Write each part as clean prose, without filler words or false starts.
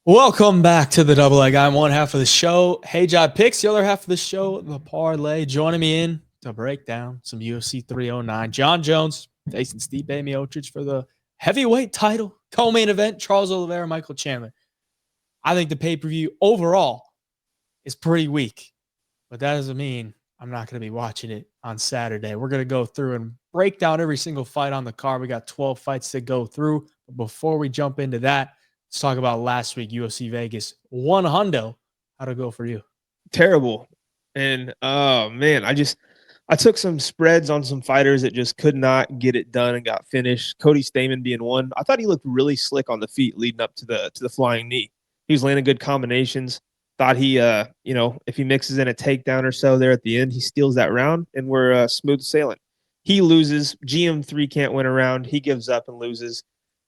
Welcome back to the Double Leg. I'm one half of the show. Hey, Job Picks, the other half of the show, the Parlay. Joining me in to break down some UFC 309. John Jones facing Stipe Miocic for the heavyweight title. Co-main event, Charles Oliveira, Michael Chandler. I think the pay-per-view overall is pretty weak, but that doesn't mean I'm not going to be watching it on Saturday. We're going to go through and break down every single fight on the card. We got 12 fights to go through. But before we jump into that, let's talk about last week, UFC Vegas. One hundo. How'd it go for you? Terrible. And oh man, I took some spreads on some fighters that just could not get it done and got finished. Cody Stamann being one. I thought he looked really slick on the feet leading up to the flying knee. He was landing good combinations. Thought he if he mixes in a takedown or so there at the end, he steals that round and we're smooth sailing. He loses. GM3 can't win a round. He gives up and loses.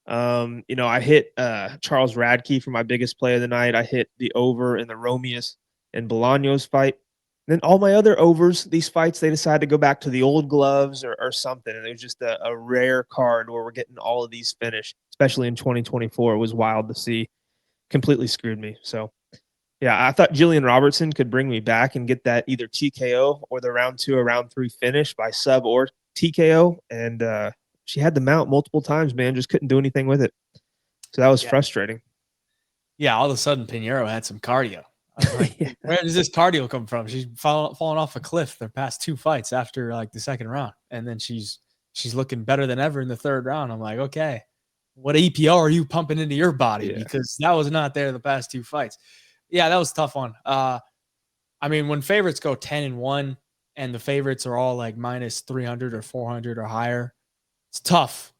I hit Charles Radke for my biggest play of the night. I hit the over in the Romeus and Bolaños fight. And then all my other overs, these fights, they decided to go back to the old gloves or something. And it was just a rare card where we're getting all of these finished, especially in 2024. It was wild to see. Completely screwed me. So, yeah, I thought Jillian Robertson could bring me back and get that either TKO or the round 2 or round 3 finish by sub or TKO. And she had the mount multiple times, man, just couldn't do anything with it. So that was frustrating. Yeah, all of a sudden, Pinheiro had some cardio. Like, yeah. Where does this cardio come from? She's falling off a cliff their past 2 fights after like the second round. And then she's looking better than ever in the third round. I'm like, okay, what EPO are you pumping into your body? Yeah. Because that was not there the past 2 fights. Yeah, that was a tough one. I mean, when favorites go 10-1 and the favorites are all like minus 300 or 400 or higher, it's tough.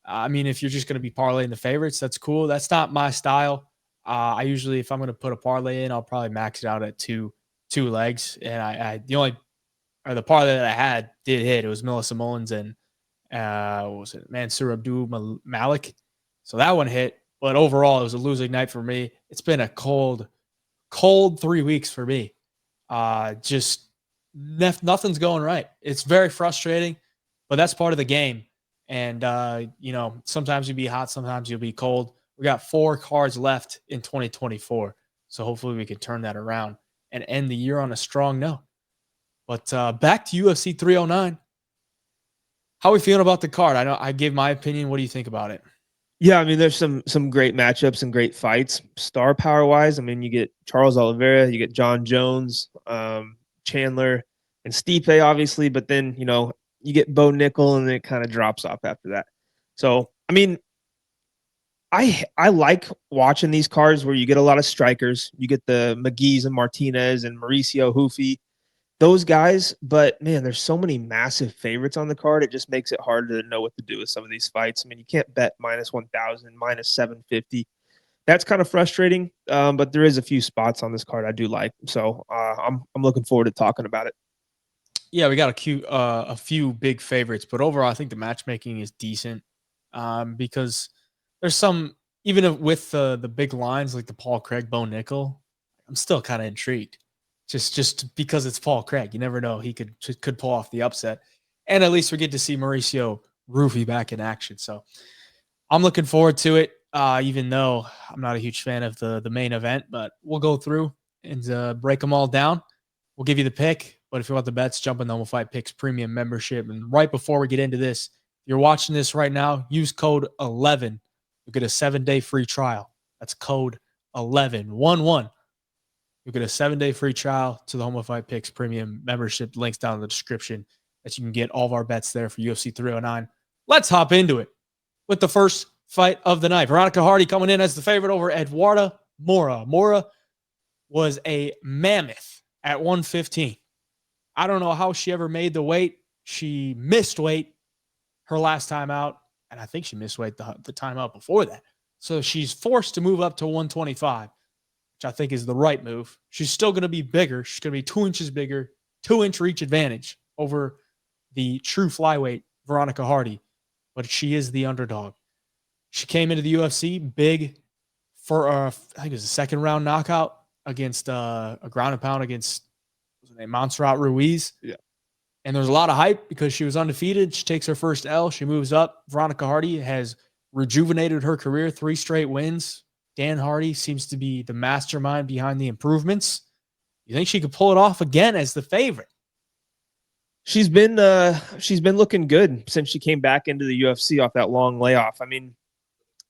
I mean, if you're just going to be parlaying the favorites, that's cool. That's not my style. I usually, if I'm going to put a parlay in, I'll probably max it out at two legs. And the parlay that I had did hit. It was Melissa Mullins and what was it? Mansour Abdul Malik. So that one hit. But overall, it was a losing night for me. It's been a cold 3 weeks for me. Just nothing's going right. It's very frustrating, but that's part of the game. And, sometimes you'll be hot, sometimes you'll be cold. We got 4 cards left in 2024. So hopefully we can turn that around and end the year on a strong note. But back to UFC 309. How are we feeling about the card? I know I gave my opinion. What do you think about it? Yeah, I mean, there's some great matchups and great fights. Star power wise, I mean, you get Charles Oliveira, you get John Jones, Chandler, and Stipe, obviously. But then, you get Bo Nickal, and then it kind of drops off after that. So, I mean, I like watching these cards where you get a lot of strikers. You get the McGhees and Martinez and Mauricio Ruffy, those guys. But, man, there's so many massive favorites on the card. It just makes it hard to know what to do with some of these fights. I mean, you can't bet minus 1,000, minus 750. That's kind of frustrating, but there is a few spots on this card I do like. So I'm looking forward to talking about it. Yeah, we got a few big favorites, but overall, I think the matchmaking is decent because there's some, even with the big lines like the Paul Craig, Bo Nickal, I'm still kind of intrigued. Just because it's Paul Craig, you never know, he could pull off the upset, and at least we get to see Mauricio Ruffy back in action. So I'm looking forward to it. Even though I'm not a huge fan of the main event, but we'll go through and break them all down. We'll give you the pick. But if you want the bets, jump in the Home Fight Picks premium membership. And right before we get into this, if you're watching this right now, use code 11. You'll get a 7-day free trial. That's code 11. You'll get a 7-day free trial to the Home Fight Picks premium membership. Links down in the description that you can get all of our bets there for UFC 309. Let's hop into it with the first fight of the night. Veronica Hardy coming in as the favorite over Eduarda Moura. Moura was a mammoth at 115. I don't know how she ever made the weight. She missed weight her last time out, and I think she missed weight the time out before that. So she's forced to move up to 125, which I think is the right move. She's still going to be bigger. She's going to be 2 inches bigger, 2-inch reach advantage over the true flyweight Veronica Hardy, but she is the underdog. She came into the UFC big for, I think it was a second-round knockout against a ground and pound against Montserrat Ruiz. Yeah. And there's a lot of hype because she was undefeated. She takes her first L. She moves up. Veronica Hardy has rejuvenated her career, 3 straight wins. Dan Hardy seems to be the mastermind behind the improvements. You think she could pull it off again as the favorite? She's been looking good since she came back into the UFC off that long layoff. I mean,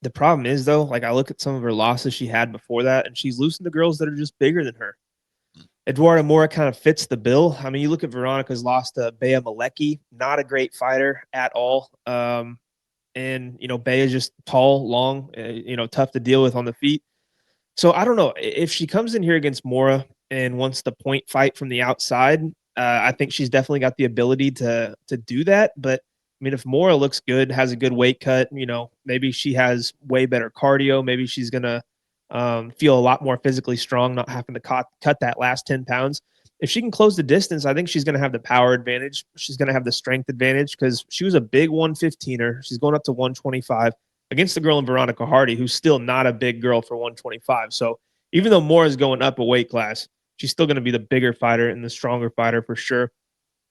the problem is though, like I look at some of her losses she had before that, and she's losing to girls that are just bigger than her. Eduardo Moura kind of fits the bill. I mean, you look at Veronica's loss to Bea Malecki, not a great fighter at all. And Bea is just tall, long, tough to deal with on the feet. So I don't know if she comes in here against Moura and wants the point fight from the outside. I think she's definitely got the ability to do that. But I mean, if Moura looks good, has a good weight cut, maybe she has way better cardio. Maybe she's gonna feel a lot more physically strong, not having to cut that last 10 pounds. If she can close the distance, I think she's going to have the power advantage. She's going to have the strength advantage because she was a big 115er. She's going up to 125 against the girl in Veronica Hardy, who's still not a big girl for 125. So even though Moore is going up a weight class, she's still going to be the bigger fighter and the stronger fighter for sure.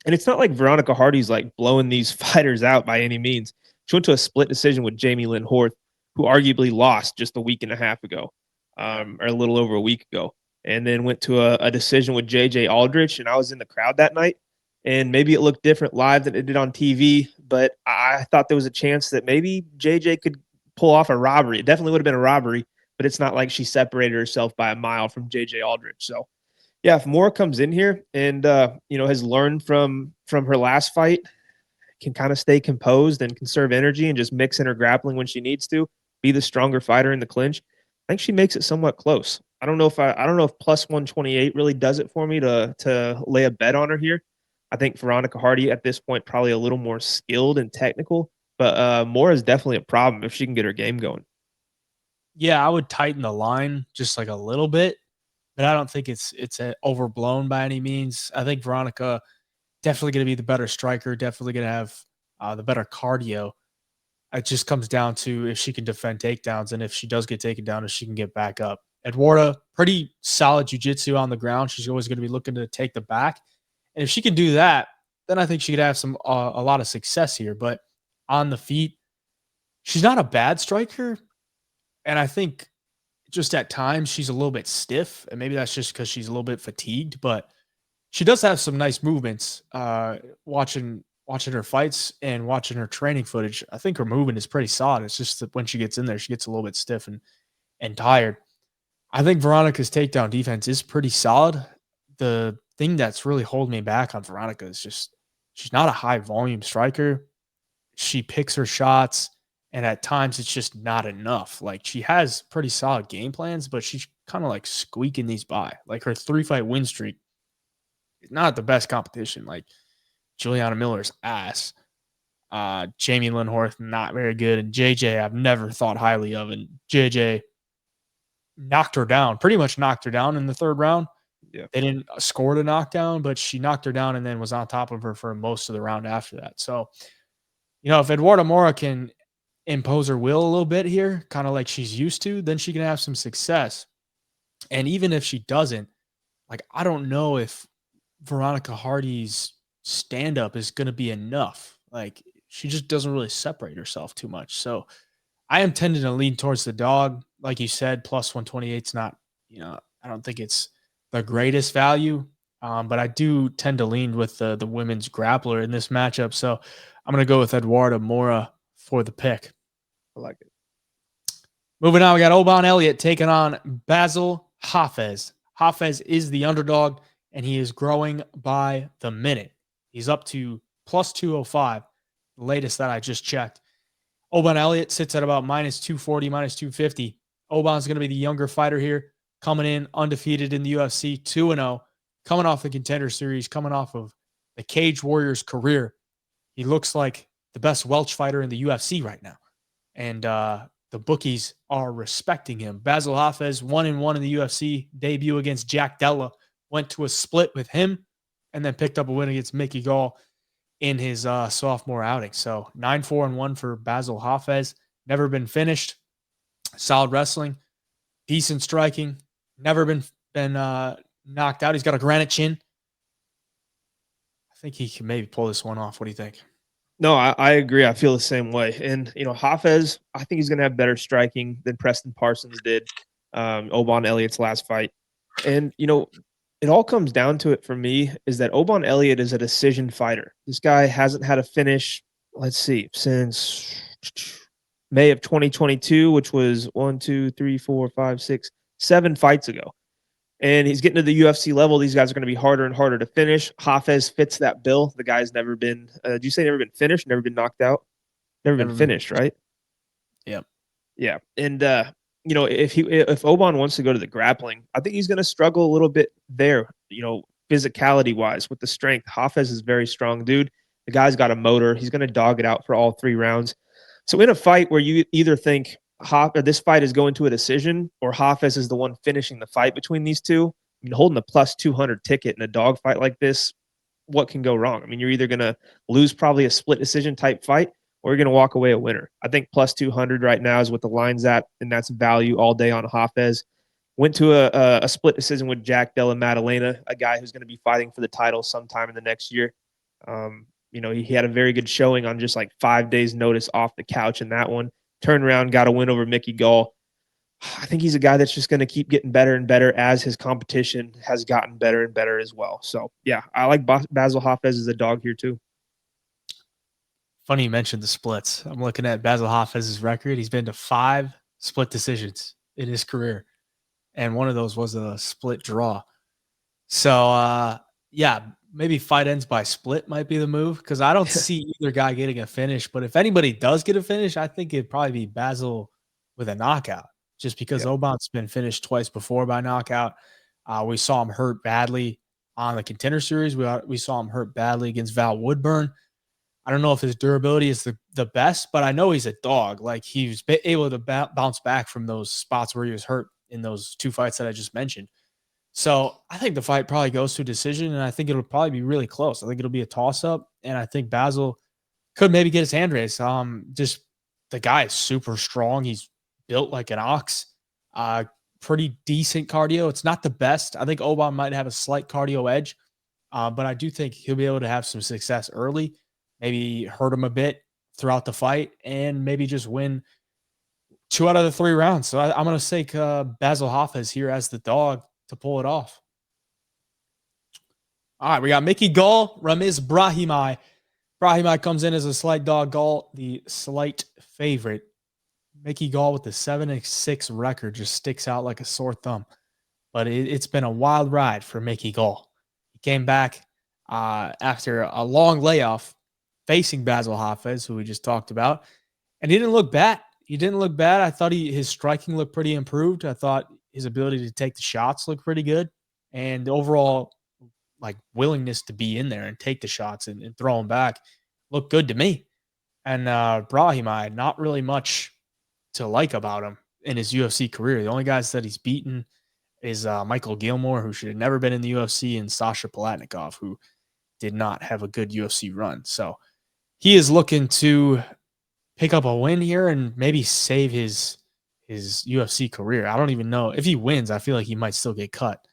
And it's not like Veronica Hardy's like blowing these fighters out by any means. She went to a split decision with Jamie Lynn Horth, who arguably lost just a week and a half ago, or a little over a week ago, and then went to a decision with JJ Aldrich. And I was in the crowd that night, and maybe it looked different live than it did on TV, but I thought there was a chance that maybe JJ could pull off a robbery. It definitely would have been a robbery, but it's not like she separated herself by a mile from JJ Aldrich. So yeah, if Moore comes in here and has learned from her last fight, can kind of stay composed and conserve energy and just mix in her grappling when she needs to, be the stronger fighter in the clinch, I think she makes it somewhat close. I don't know if plus 128 really does it for me to lay a bet on her here. I think Veronica Hardy at this point probably a little more skilled and technical, but Moore is definitely a problem if she can get her game going. Yeah, I would tighten the line just like a little bit, but I don't think it's overblown by any means. I think Veronica definitely going to be the better striker, definitely going to have the better cardio. It just comes down to if she can defend takedowns, and if she does get taken down, if she can get back up. Eduarda, pretty solid jiu-jitsu on the ground. She's always going to be looking to take the back. And if she can do that, then I think she could have a lot of success here. But on the feet, she's not a bad striker. And I think just at times she's a little bit stiff. And maybe that's just because she's a little bit fatigued. But she does have some nice movements. Watching her fights and watching her training footage, I think her movement is pretty solid. It's just that when she gets in there, she gets a little bit stiff and tired. I think Veronica's takedown defense is pretty solid. The thing that's really holding me back on Veronica is just she's not a high volume striker. She picks her shots, and at times it's just not enough. Like she has pretty solid game plans, but she's kind of like squeaking these by. Like her 3-fight win streak is not the best competition. Like Juliana Miller's ass. Jamie Lynn Horth, not very good. And JJ, I've never thought highly of. And JJ knocked her down, pretty much knocked her down in the third round. Yeah. They didn't score the knockdown, but she knocked her down and then was on top of her for most of the round after that. So, if Eduarda Moura can impose her will a little bit here, kind of like she's used to, then she can have some success. And even if she doesn't, like, I don't know if Veronica Hardy's stand-up is going to be enough. Like, she just doesn't really separate herself too much. So I am tending to lean towards the dog. Like you said, plus 128 is not, I don't think it's the greatest value. But I do tend to lean with the women's grappler in this matchup. So I'm going to go with Eduarda Moura for the pick. I like it. Moving on, we got Oban Elliot taking on Basil Hafez. Hafez is the underdog, and he is growing by the minute. He's up to plus 205, the latest that I just checked. Oban Elliott sits at about minus 240, minus 250. Oban's going to be the younger fighter here, coming in undefeated in the UFC, 2-0, coming off the Contender Series, coming off of the Cage Warriors career. He looks like the best Welsh fighter in the UFC right now. And the bookies are respecting him. Basil Hafez, 1-1 in the UFC debut against Jack Della, went to a split with him, and then picked up a win against Mickey Gall in his sophomore outing. So 9-4-1 for Basil Hafez. Never been finished. Solid wrestling. Decent striking. Never been knocked out. He's got a granite chin. I think he can maybe pull this one off. What do you think? No, I agree. I feel the same way. And, Hafez, I think he's going to have better striking than Preston Parsons did, Obon Elliott's last fight. And, it all comes down to it for me is that Obon Elliott is a decision fighter. This guy hasn't had a finish, let's see, since May of 2022, which was 7 fights ago. And he's getting to the UFC level. These guys are going to be harder and harder to finish. Hafez fits that bill. The guy's never been, do you say never been finished, never been knocked out? Never been Never been. finished, right? Yep. Yeah. And, if Oban wants to go to the grappling, I think he's going to struggle a little bit there, physicality wise with the strength. Hafez is a very strong dude. The guy's got a motor. He's going to dog it out for all 3 rounds. So in a fight where you either think this fight is going to a decision or Hafez is the one finishing the fight between these two, I mean, holding a plus 200 ticket in a dog fight like this, what can go wrong? I mean, you're either going to lose probably a split decision type fight or you're going to walk away a winner. I think plus 200 right now is what the line's at, and that's value all day on Hafez. Went to a split decision with Jack Della Maddalena, a guy who's going to be fighting for the title sometime in the next year. He had a very good showing on just like 5 days notice off the couch in that one. Turned around, got a win over Mickey Gall. I think he's a guy that's just going to keep getting better and better as his competition has gotten better and better as well. So, yeah, I like Basil Hafez as a dog here too. Funny you mentioned the splits. I'm looking at Basil Hafez's record. He's been to 5 split decisions in his career, and one of those was a split draw. So, yeah, maybe fight ends by split might be the move because I don't see either guy getting a finish. But if anybody does get a finish, I think it'd probably be Basil with a knockout just because Oban's been finished twice before by knockout. We saw him hurt badly on the Contender Series. We saw him hurt badly against Val Woodburn. I don't know if his durability is the best, but I know he's a dog. Like he was able to bounce back from those spots where he was hurt in those 2 fights that I just mentioned. So I think the fight probably goes to a decision, and I think it'll probably be really close. I think it'll be a toss-up, and I think Basil could maybe get his hand raised. Just the guy is super strong. He's built like an ox. Pretty decent cardio. It's not the best. I think Oban might have a slight cardio edge, but I do think he'll be able to have some success early. Maybe hurt him a bit throughout the fight, and maybe just win 2 out of the 3 rounds. So I'm going to take Basil Hafez here as the dog to pull it off. All right, we got Mickey Gall, Ramiz Brahimaj. Brahimaj comes in as a slight dog. Gall, the slight favorite. Mickey Gall with the 7-6 record just sticks out like a sore thumb. But it's been a wild ride for Mickey Gall. He came back after a long layoff facing Basil Hafez, who we just talked about, and he didn't look bad. I thought his striking looked pretty improved. I thought his ability to take the shots looked pretty good, and overall, like willingness to be in there and take the shots and throw them back looked good to me. And Brahimaj, not really much to like about him in his UFC career. The only guys that he's beaten is Michael Gilmore, who should have never been in the UFC, and Sasha Palatnikov, who did not have a good UFC run. So he is looking to pick up a win here and maybe save his UFC career. I don't even know. If he wins, I feel like he might still get cut.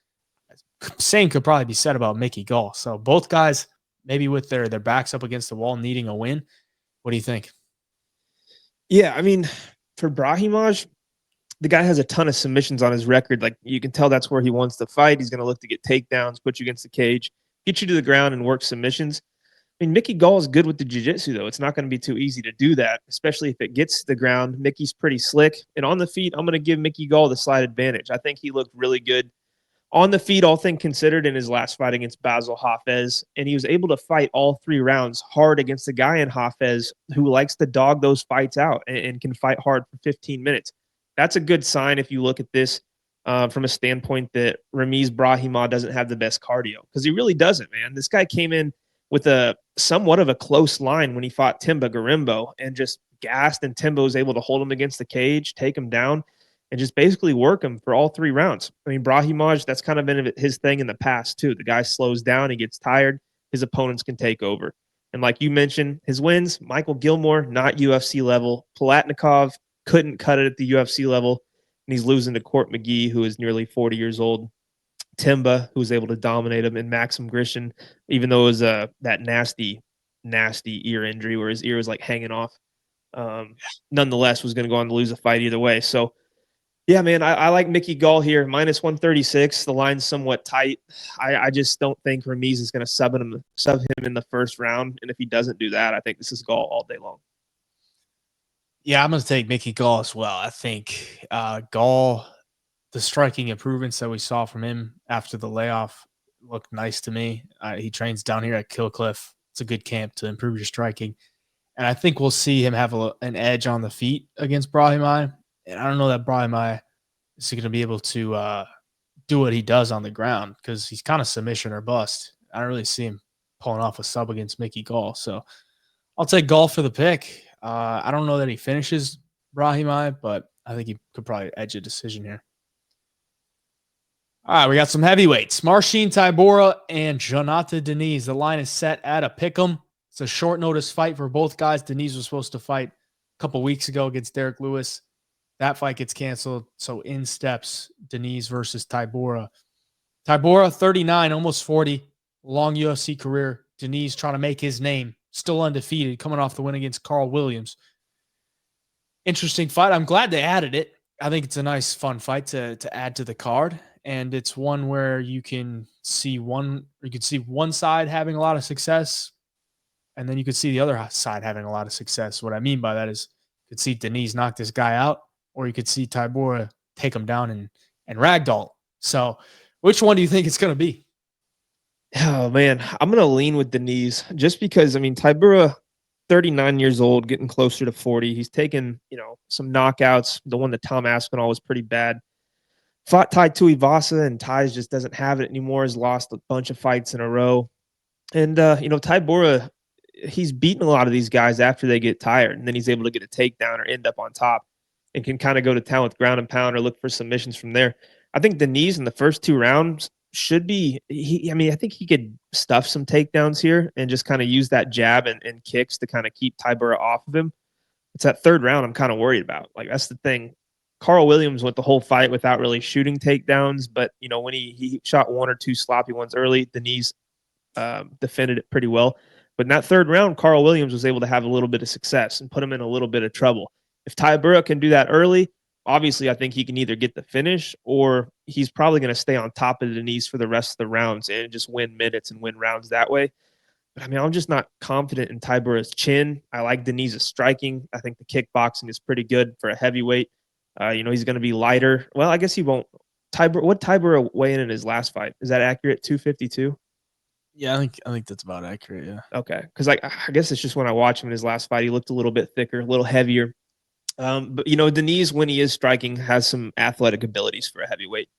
Same could probably be said about Mickey Gall. So both guys maybe with their backs up against the wall needing a win. What do you think? Yeah, I mean, for Brahimaj, the guy has a ton of submissions on his record. Like you can tell that's where he wants to fight. He's going to look to get takedowns, put you against the cage, get you to the ground and work submissions. I mean, Mickey Gall is good with the jiu-jitsu, though. It's not going to be too easy to do that, especially if it gets to the ground. Mickey's pretty slick. And on the feet, I'm going to give Mickey Gall the slight advantage. I think he looked really good on the feet, all things considered, in his last fight against Basil Hafez. And he was able to fight all 3 rounds hard against a guy in Hafez who likes to dog those fights out and can fight hard for 15 minutes. That's a good sign if you look at this from a standpoint that Ramiz Brahimaj doesn't have the best cardio, because he really doesn't, man. This guy came in with a somewhat of a close line when he fought Timba Garimbo and just gassed, and Timba was able to hold him against the cage, take him down, and just basically work him for all 3 rounds. I mean, Brahimaj, that's kind of been his thing in the past too. The guy slows down, he gets tired, his opponents can take over. And like you mentioned, his wins, Michael Gilmore, not UFC level. Palatnikov couldn't cut it at the UFC level, and he's losing to Court McGhee, who is nearly 40 years old. Timba, who was able to dominate him, and Maxim Grishin, even though it was that nasty nasty ear injury where his ear was like hanging off. Nonetheless, was going to go on to lose a fight either way. So, yeah, man, I like McGhee Gall here, minus 136. The line's somewhat tight. I just don't think Ramiz is going to sub him in the first round. And if he doesn't do that, I think this is Gall all day long. Yeah, I'm going to take McGhee Gall as well. I think Gall, the striking improvements that we saw from him after the layoff looked nice to me. He trains down here at Killcliff. It's a good camp to improve your striking. And I think we'll see him have an edge on the feet against Brahimaj. And I don't know that Brahimaj is going to be able to do what he does on the ground because he's kind of submission or bust. I don't really see him pulling off a sub against McGhee Gall. So I'll take Gall for the pick. I don't know that he finishes Brahimaj, but I think he could probably edge a decision here. All right, we got some heavyweights. Marcin Tybura and Jonathan Diniz. The line is set at a pick'em. It's a short notice fight for both guys. Diniz was supposed to fight a couple weeks ago against Derek Lewis. That fight gets canceled. So in steps Diniz versus Tybura. Tybura, 39, almost 40. Long UFC career. Diniz trying to make his name. Still undefeated, coming off the win against Carl Williams. Interesting fight. I'm glad they added it. I think it's a nice, fun fight to add to the card. And it's one where you can see one side having a lot of success, and then you could see the other side having a lot of success. What I mean by that is you could see Diniz knock this guy out, or you could see Tybura take him down and ragdoll. So which one do you think it's going to be? Oh, man, I'm going to lean with Diniz just because, I mean, Tybura, 39 years old, getting closer to 40. He's taken, some knockouts. The one that Tom Aspinall was pretty bad. Fought Tai Tuivasa, and Ty's just doesn't have it anymore. Has lost a bunch of fights in a row. And, Tybura, he's beaten a lot of these guys after they get tired, and then he's able to get a takedown or end up on top and can kind of go to town with ground and pound or look for submissions from there. I think Diniz in the first 2 rounds should be I think he could stuff some takedowns here and just kind of use that jab and kicks to kind of keep Tybura off of him. It's that 3rd round I'm kind of worried about. Like, that's the thing. Carl Williams went the whole fight without really shooting takedowns, but when he shot 1 or 2 sloppy ones early, Diniz defended it pretty well. But in that 3rd round, Carl Williams was able to have a little bit of success and put him in a little bit of trouble. If Tybura can do that early, obviously I think he can either get the finish or he's probably going to stay on top of Diniz for the rest of the rounds and just win minutes and win rounds that way. But I mean, I'm just not confident in Tybura's chin. I like Diniz's striking. I think the kickboxing is pretty good for a heavyweight. He's going to be lighter. Well, I guess he won't. Tybura weigh in his last fight? Is that accurate? 252? Yeah, I think that's about accurate. Yeah. Okay, because I guess it's just when I watch him in his last fight, he looked a little bit thicker, a little heavier. But Diniz, when he is striking, has some athletic abilities for a heavyweight.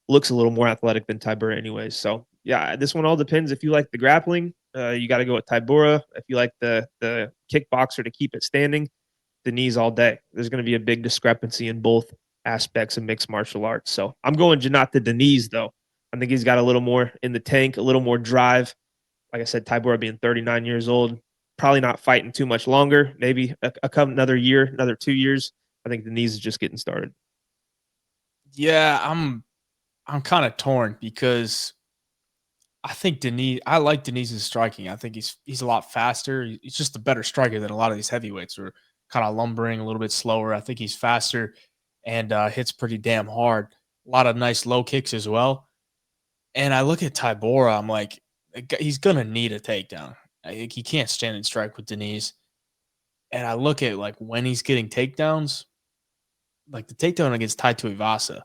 Looks a little more athletic than Tybura, anyways. So yeah, this one all depends. If you like the grappling, you got to go with Tybura. If you like the kickboxer to keep it standing, Diniz all day. There's going to be a big discrepancy in both aspects of mixed martial arts. So I'm going Jonathan Diniz, though. I think he's got a little more in the tank, a little more drive. Like I said, Tybura being 39 years old, probably not fighting too much longer. Maybe another year, another 2 years. I think Diniz is just getting started. Yeah, I'm kind of torn because I think I like Diniz's striking. I think he's a lot faster. He's just a better striker than a lot of these heavyweights who are kind of lumbering, a little bit slower. I think he's faster and hits pretty damn hard. A lot of nice low kicks as well. And I look at Tybura, I'm like, he's going to need a takedown. I think he can't stand and strike with Diniz. And I look at like when he's getting takedowns, like the takedown against Tai Tuivasa,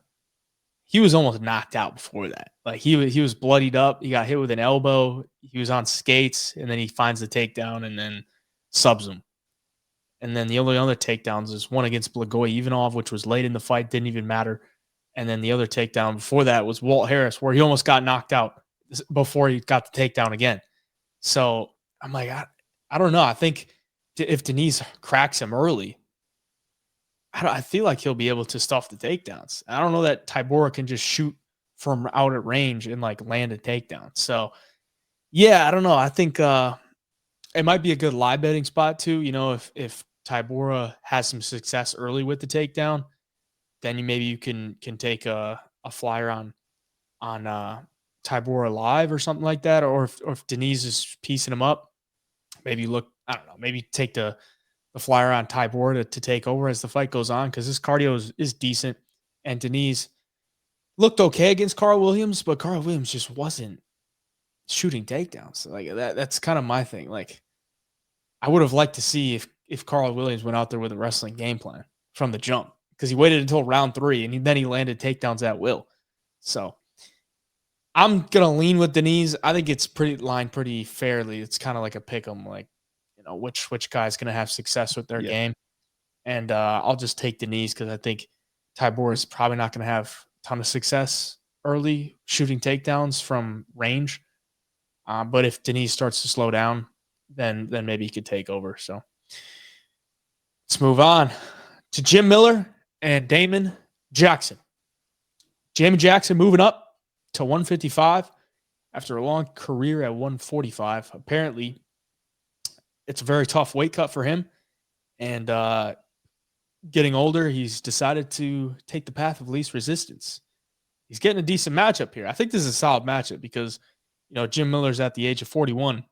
he was almost knocked out before that. Like he was bloodied up. He got hit with an elbow. He was on skates, and then he finds the takedown and then subs him. And then the only other takedowns is one against Blagoy Ivanov, which was late in the fight, didn't even matter. And then the other takedown before that was Walt Harris, where he almost got knocked out before he got the takedown again. So I'm like, I don't know. I think if Diniz cracks him early, I feel like he'll be able to stuff the takedowns. I don't know that Tybura can just shoot from out at range and like land a takedown. So yeah, I don't know. I think it might be a good live betting spot too. If Tybura has some success early with the takedown, then you can take a flyer on Tybura live or something like that. Or if Diniz is piecing him up, maybe look, I don't know, maybe take the flyer on Tybura to take over as the fight goes on, because his cardio is decent. And Diniz looked okay against Carl Williams, but Carl Williams just wasn't shooting takedowns. Like that's kind of my thing. Like, I would have liked to see if Carl Williams went out there with a wrestling game plan from the jump, because he waited until round 3 and then he landed takedowns at will. So I'm gonna lean with Diniz. I think it's pretty fairly. It's kind of like a pick 'em, like, which guy's gonna have success with their game. And I'll just take Diniz because I think Tybura is probably not gonna have a ton of success early shooting takedowns from range. But if Diniz starts to slow down, then maybe he could take over. So let's move on to Jim Miller and Damon Jackson. Jamie Jackson moving up to 155 after a long career at 145. Apparently, it's a very tough weight cut for him. And getting older, he's decided to take the path of least resistance. He's getting a decent matchup here. I think this is a solid matchup because, Jim Miller's at the age of 41.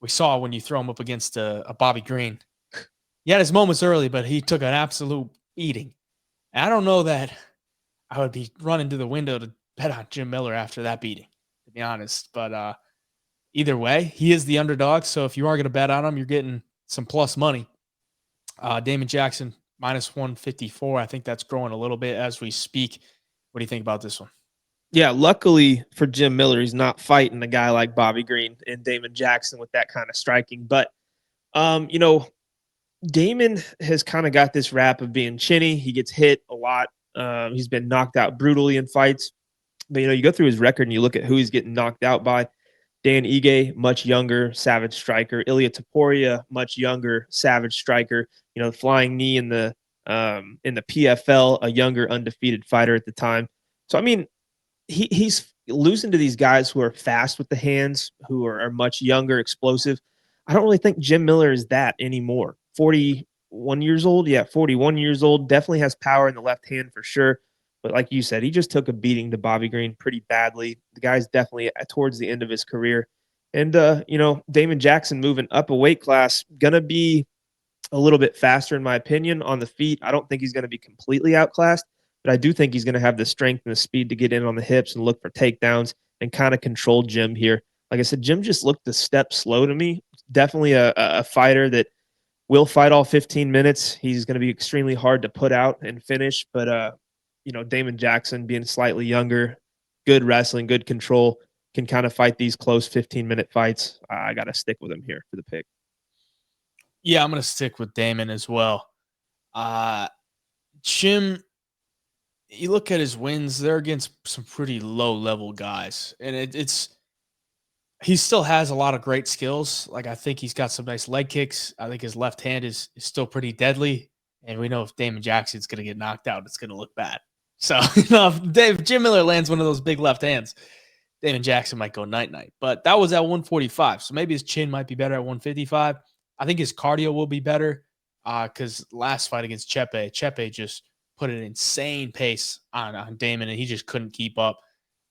We saw when you throw him up against a Bobby Green. He had his moments early, but he took an absolute beating. And I don't know that I would be running to the window to bet on Jim Miller after that beating, to be honest. But either way, he is the underdog. So if you are going to bet on him, you're getting some plus money. Damon Jackson, minus 154. I think that's growing a little bit as we speak. What do you think about this one? Yeah, luckily for Jim Miller, he's not fighting a guy like Bobby Green and Damon Jackson with that kind of striking. But, Damon has kind of got this rap of being chinny. He gets hit a lot. He's been knocked out brutally in fights. But, you go through his record and you look at who he's getting knocked out by. Dan Ige, much younger, savage striker. Elliot Topuria, much younger, savage striker. Flying knee in the PFL, a younger, undefeated fighter at the time. So, I mean, he's losing to these guys who are fast with the hands, who are much younger, explosive. I don't really think Jim Miller is that anymore. 41 years old. Yeah, 41 years old. Definitely has power in the left hand for sure. But like you said, he just took a beating to Bobby Green pretty badly. The guy's definitely towards the end of his career. And, Damon Jackson moving up a weight class, going to be a little bit faster, in my opinion, on the feet. I don't think he's going to be completely outclassed, but I do think he's going to have the strength and the speed to get in on the hips and look for takedowns and kind of control Jim here. Like I said, Jim just looked a step slow to me. Definitely a fighter that will fight all 15 minutes. He's going to be extremely hard to put out and finish, but Damon Jackson being slightly younger, good wrestling, good control, can kind of fight these close 15-minute fights. I got to stick with him here for the pick. Yeah, I'm going to stick with Damon as well. Jim, you look at his wins, they're against some pretty low-level guys. And he still has a lot of great skills. Like, I think he's got some nice leg kicks. I think his left hand is still pretty deadly. And we know if Damon Jackson's going to get knocked out, it's going to look bad. So, if Jim Miller lands one of those big left hands, Damon Jackson might go night-night. But that was at 145. So maybe his chin might be better at 155. I think his cardio will be better because last fight against Chepe just put an insane pace on Damon, and he just couldn't keep up.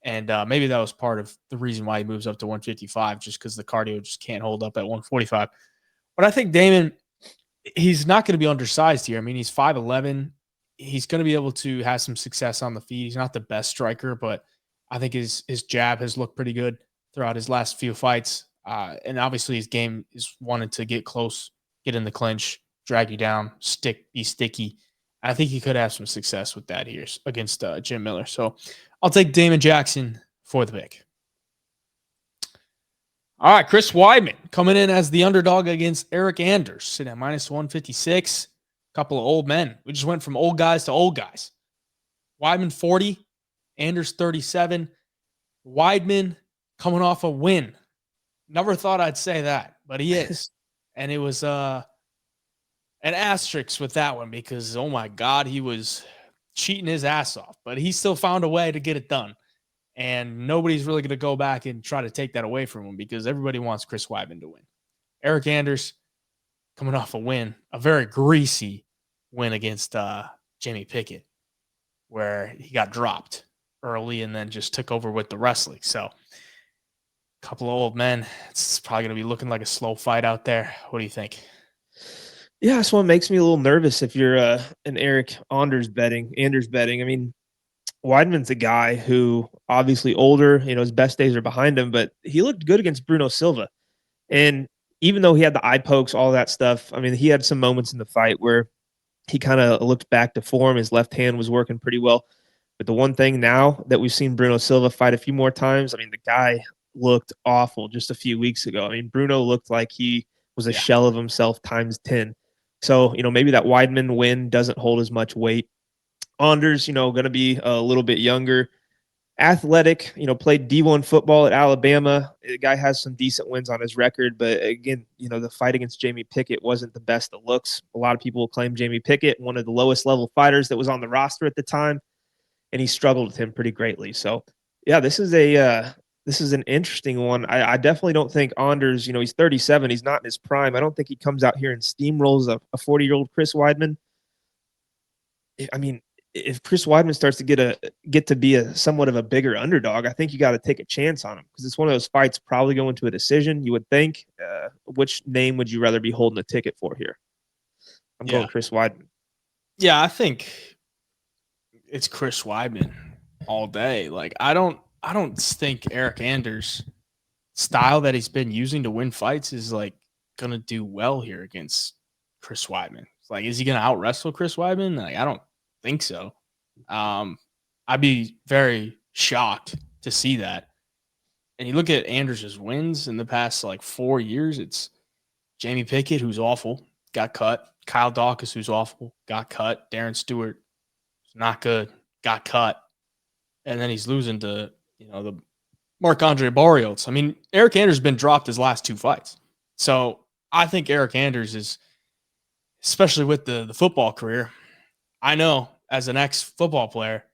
And maybe that was part of the reason why he moves up to 155, just because the cardio just can't hold up at 145. But I think Damon, he's not going to be undersized here. I mean, he's 5'11". He's going to be able to have some success on the feet. He's not the best striker, but I think his jab has looked pretty good throughout his last few fights. And obviously his game is wanted to get close, get in the clinch, drag you down, be sticky. I think he could have some success with that here against Jim Miller. So I'll take Damon Jackson for the pick. All right, Chris Weidman coming in as the underdog against Eric Anders, sitting at minus 156. Couple of old men. We just went from old guys to old guys. Weidman 40, Anders 37. Weidman coming off a win. Never thought I'd say that, but he is. And it was an asterisk with that one because, oh my God, he was cheating his ass off. But he still found a way to get it done. And nobody's really going to go back and try to take that away from him because everybody wants Chris Weidman to win. Eric Anders coming off a win, a very greasy win against Jamie Pickett, where he got dropped early and then just took over with the wrestling. So Couple of old men. It's probably going to be looking like a slow fight out there. What do you think? Yeah, that's what makes me a little nervous if you're an Eric Anders betting. I mean, Weidman's a guy who obviously older, his best days are behind him, but he looked good against Bruno Silva. And even though he had the eye pokes, all that stuff, I mean, he had some moments in the fight where he kind of looked back to form. His left hand was working pretty well. But the one thing now that we've seen Bruno Silva fight a few more times, I mean, the guy looked awful just a few weeks ago. I mean, Bruno looked like he was a Yeah. shell of himself times 10. So, maybe that Weidman win doesn't hold as much weight. Anders, going to be a little bit younger, athletic, played D1 football at Alabama. The guy has some decent wins on his record, but again, the fight against Jamie Pickett wasn't the best of looks. A lot of people claim Jamie Pickett, one of the lowest level fighters that was on the roster at the time, and he struggled with him pretty greatly. So, yeah, this is an interesting one. I definitely don't think Anders, he's 37, he's not in his prime. I don't think he comes out here and steamrolls a 40-year-old Chris Weidman. I mean, if Chris Weidman starts to get to be a somewhat of a bigger underdog, I think you got to take a chance on him because it's one of those fights probably going to a decision. You would think. Which name would you rather be holding a ticket for here? I'm going Chris Weidman. Yeah, I think it's Chris Weidman all day. Like I don't think Eric Anders' style that he's been using to win fights is like gonna do well here against Chris Weidman. Like, is he gonna out wrestle Chris Weidman? Like, I don't think so. I'd be very shocked to see that. And you look at Anders' wins in the past like 4 years, it's Jamie Pickett, who's awful, got cut. Kyle Dawkins, who's awful, got cut. Darren Stewart, not good, got cut. And then he's losing to, the Marc-Andre Barrios. I mean, Eric Anders has been dropped his last 2 fights. So I think Eric Anders is, especially with the football career, I know as an ex-football player,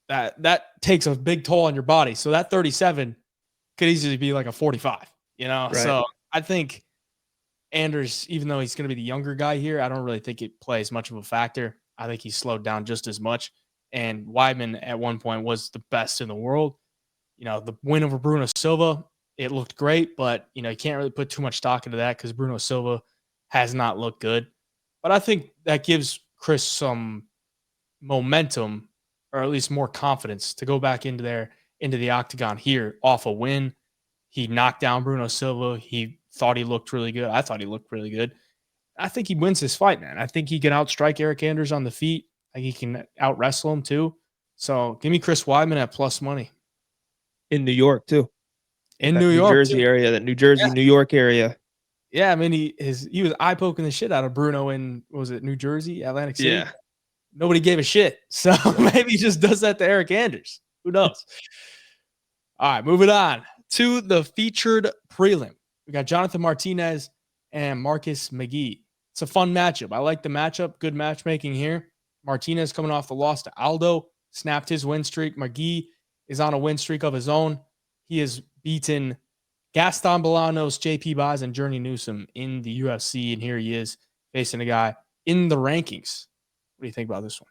that takes a big toll on your body. So that 37 could easily be like a 45, Right. So I think Anders, even though he's going to be the younger guy here, I don't really think it plays much of a factor. I think he's slowed down just as much. And Weidman at one point was the best in the world. The win over Bruno Silva, it looked great, but, you can't really put too much stock into that because Bruno Silva has not looked good. But I think that gives Chris some momentum, or at least more confidence, to go back into the octagon here off a win. He knocked down Bruno Silva. He thought he looked really good. I thought he looked really good. I think he wins this fight, man. I think he can outstrike Eric Anders on the feet. I think he can out wrestle him too. So give me Chris Weidman at plus money. In New York too. In New York, Jersey area, that New Jersey, New York area. Yeah, I mean he was eye poking the shit out of Bruno in, what was it, New Jersey, Atlantic City? Yeah. Nobody gave a shit. So maybe he just does that to Eric Anders. Who knows? All right, moving on to the featured prelim. We got Jonathan Martinez and Marcus McGhee. It's a fun matchup. I like the matchup. Good matchmaking here. Martinez coming off the loss to Aldo, snapped his win streak. McGhee is on a win streak of his own. He has beaten Gaston Bolanos, JP Buys, and Journey Newsom in the UFC, and here he is facing a guy in the rankings. What do you think about this one?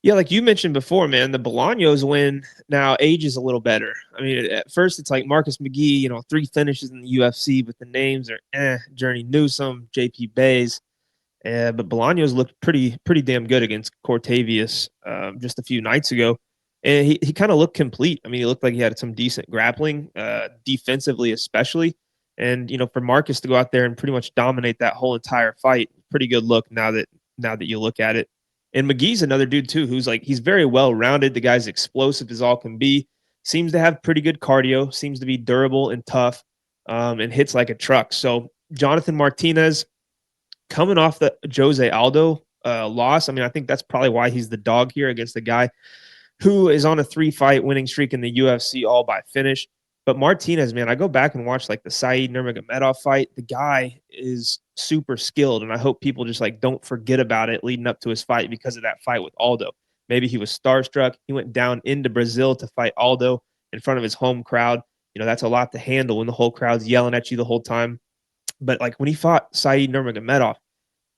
Yeah, like you mentioned before, man, the Bolaños win now ages a little better. I mean, at first it's like Marcus McGhee, 3 finishes in the UFC, but the names are Journey Newsom, JP Bays. But Bolaños looked pretty damn good against Cortavius just a few nights ago. And he kind of looked complete. I mean, he looked like he had some decent grappling, defensively especially. And, for Marcus to go out there and pretty much dominate that whole entire fight, pretty good look now that you look at it. And McGee's another dude too, who's like, he's very well rounded. The guy's explosive as all can be. Seems to have pretty good cardio. Seems to be durable and tough, and hits like a truck. So Jonathan Martinez, coming off the Jose Aldo loss, I mean, I think that's probably why he's the dog here against the guy who is on a 3-fight winning streak in the UFC, all by finish. But Martinez, man, I go back and watch like the Said Nurmagomedov fight. The guy is super skilled, and I hope people just like don't forget about it leading up to his fight because of that fight with Aldo. Maybe he was starstruck. He went down into Brazil to fight Aldo in front of his home crowd. That's a lot to handle when the whole crowd's yelling at you the whole time. But like when he fought Said Nurmagomedov,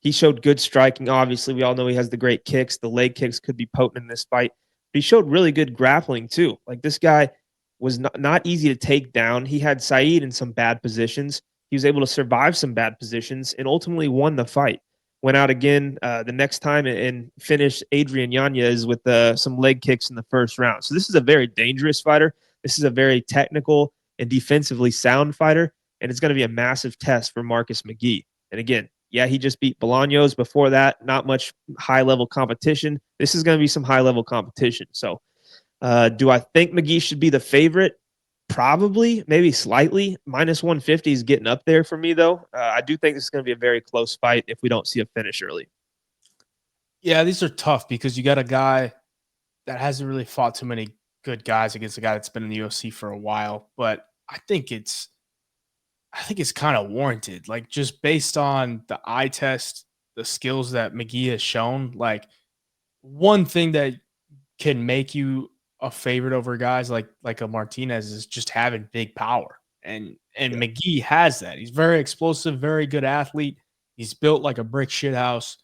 he showed good striking. Obviously, we all know he has the great kicks. The leg kicks could be potent in this fight. But he showed really good grappling too. Like this guy, was not easy to take down. He had Saeed in some bad positions. He was able to survive some bad positions and ultimately won the fight. Went out again the next time and finished Adrian Yanez with some leg kicks in the first round. So this is a very dangerous fighter. This is a very technical and defensively sound fighter, and it's going to be a massive test for Marcus McGhee. And again, yeah, he just beat Bolaños before that. Not much high-level competition. This is going to be some high-level competition. So do I think McGhee should be the favorite? Probably, maybe slightly. Minus 150 is getting up there for me, though. I do think this is going to be a very close fight if we don't see a finish early. Yeah, these are tough because you got a guy that hasn't really fought too many good guys against a guy that's been in the UFC for a while. But I think it's kind of warranted. Like, just based on the eye test, the skills that McGhee has shown, like, one thing that can make you a favorite over guys like a Martinez is just having big power. And Yeah. McGhee has that. He's very explosive, very good athlete. He's built like a brick shithouse.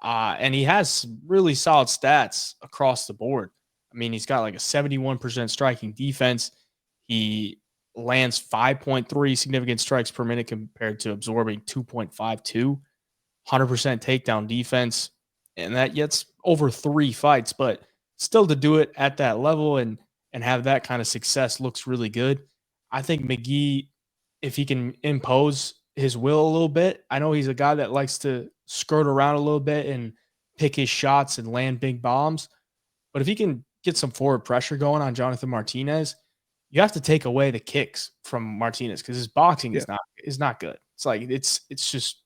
And he has really solid stats across the board. I mean, he's got like a 71% striking defense. He lands 5.3 significant strikes per minute compared to absorbing 2.52. 100% takedown defense. And that gets over 3 fights, but still to do it at that level and have that kind of success looks really good. I think McGhee, if he can impose his will a little bit, I know he's a guy that likes to skirt around a little bit and pick his shots and land big bombs. But if he can get some forward pressure going on Jonathan Martinez, you have to take away the kicks from Martinez because his boxing is not good. It's like it's just,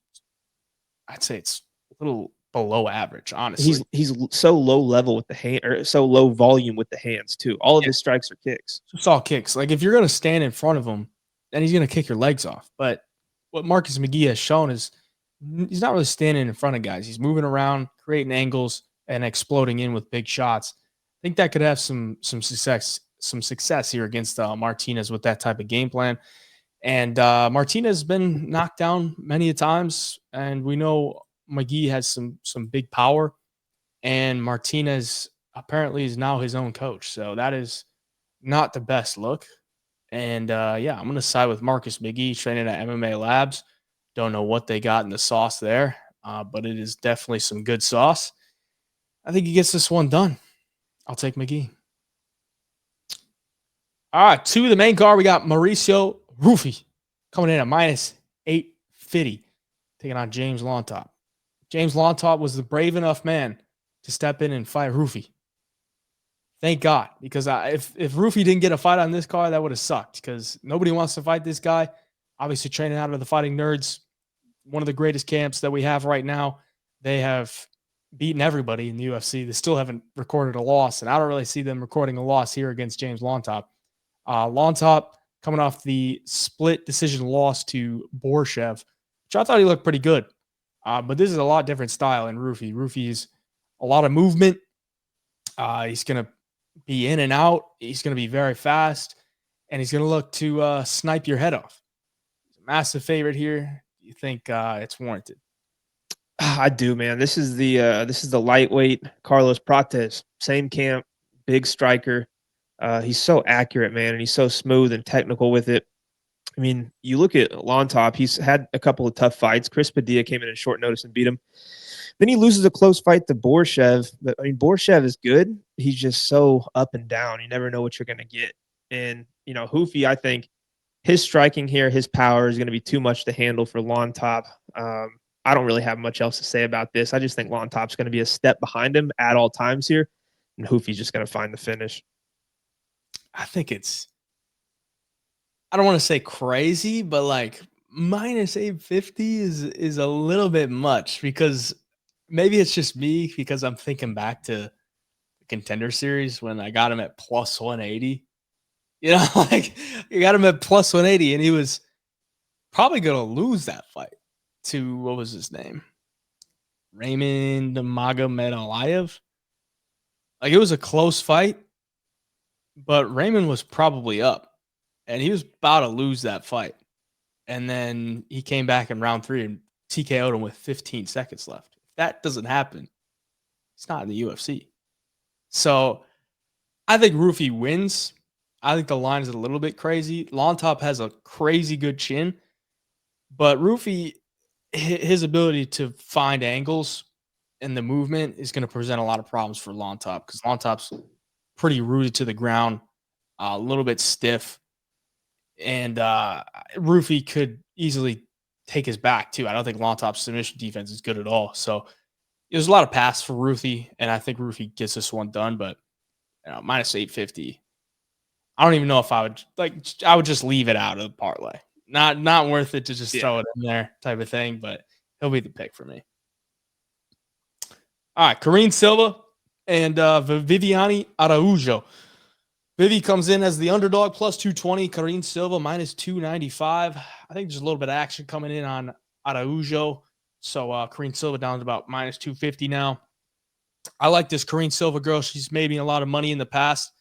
I'd say it's a little below average, honestly. He's so low level with the hand, or so low volume with the hands too. All of his strikes are kicks. It's all kicks. Like, if you're going to stand in front of him, then he's going to kick your legs off. But what Marcus McGhee has shown is he's not really standing in front of guys. He's moving around, creating angles, and exploding in with big shots. I think that could have some success here against Martinez with that type of game plan. And Martinez has been knocked down many a times, and we know McGhee has some big power. And Martinez apparently is now his own coach, so that is not the best look. And yeah, I'm gonna side with Marcus McGhee training at MMA Labs. Don't know what they got in the sauce there, but it is definitely some good sauce. I think he gets this one done. I'll take McGhee. All right, to the main card, we got Mauricio Ruffy coming in at minus 850, taking on James Llontop. James Llontop was the brave enough man to step in and fight Ruffy. Thank God, because if Ruffy didn't get a fight on this card, that would have sucked because nobody wants to fight this guy. Obviously, training out of the Fighting Nerds, one of the greatest camps that we have right now. They have beaten everybody in the UFC. They still haven't recorded a loss, and I don't really see them recording a loss here against James Llontop. Llontop coming off the split decision loss to Borshev, which I thought he looked pretty good. But this is a lot different style in Ruffy. Ruffy's a lot of movement. He's going to be in and out. He's going to be very fast, and he's going to look to snipe your head off. He's a massive favorite here. Do you think it's warranted? I do, man. This is the lightweight Carlos Prates, same camp, big striker. He's so accurate, man, and he's so smooth and technical with it. I mean, you look at Llontop, he's had a couple of tough fights. Chris Padilla came in short notice and beat him. Then he loses a close fight to Borshev. But, I mean, Borshev is good. He's just so up and down. You never know what you're going to get. And, Ruffy, I think his striking here, his power is going to be too much to handle for Llontop. I don't really have much else to say about this. I just think Llontop's going to be a step behind him at all times here. And Ruffy's just going to find the finish. I think I don't want to say crazy, but like minus 850 is a little bit much because maybe it's just me because I'm thinking back to the Contender Series when I got him at plus 180. Like you got him at plus 180 and he was probably going to lose that fight to, what was his name? Raymond Magomedov. Like, it was a close fight, but Raymond was probably up. And he was about to lose that fight. And then he came back in round 3 and TKO'd him with 15 seconds left. If that doesn't happen, it's not in the UFC. So I think Ruffy wins. I think the line is a little bit crazy. Llontop has a crazy good chin, but Ruffy, his ability to find angles and the movement is going to present a lot of problems for Llontop because Llontop's pretty rooted to the ground, a little bit stiff, and Ruffy could easily take his back too. I don't think Llontop's submission defense is good at all. So there's a lot of pass for Ruffy, and I think Ruffy gets this one done. But minus 850. I don't even know if I would I would just leave it out of the parlay. Not worth it to just throw it in there type of thing, but he'll be the pick for me. All right, Kareem Silva and Viviane Araujo. Vivi comes in as the underdog plus 220. Kareem Silva minus 295. I think there's a little bit of action coming in on Araujo. So Kareem Silva down to about minus 250 now. I like this Kareem Silva girl. She's made me a lot of money in the past.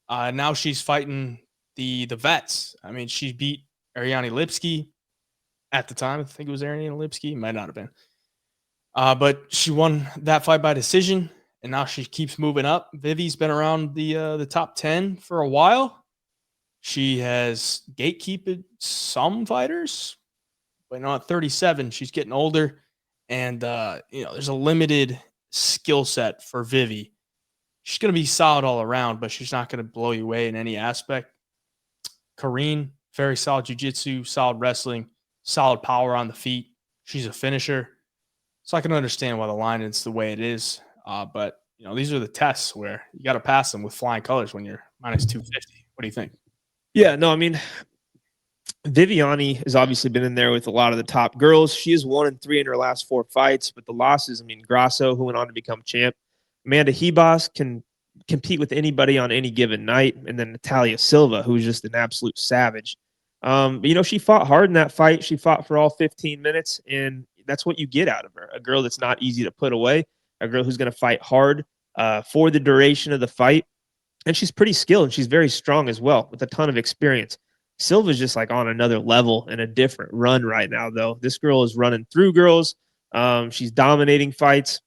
Now she's fighting the vets. I mean, she beat Ariane Lipski at the time. I think it was Ariane Lipski. Might not have been. But she won that fight by decision, and now she keeps moving up. Vivi's been around the top 10 for a while. She has gatekeeped some fighters, but at 37, she's getting older, and there's a limited skill set for Vivi. She's going to be solid all around, but she's not going to blow you away in any aspect. Karine, very solid jiu-jitsu, solid wrestling, solid power on the feet. She's a finisher. So I can understand why the line is the way it is. But, these are the tests where you got to pass them with flying colors when you're minus 250. What do you think? Yeah, no, I mean, Viviane has obviously been in there with a lot of the top girls. She is 1-3 in her last 4 fights, but the losses, I mean, Grasso, who went on to become champ, Amanda Hebos can compete with anybody on any given night, and then Natalia Silva, who's just an absolute savage. But, she fought hard in that fight. She fought for all 15 minutes, and that's what you get out of her. A girl that's not easy to put away, a girl who's going to fight hard for the duration of the fight. And she's pretty skilled, and she's very strong as well with a ton of experience. Silva's just like on another level and a different run right now, though. This girl is running through girls. She's dominating fights.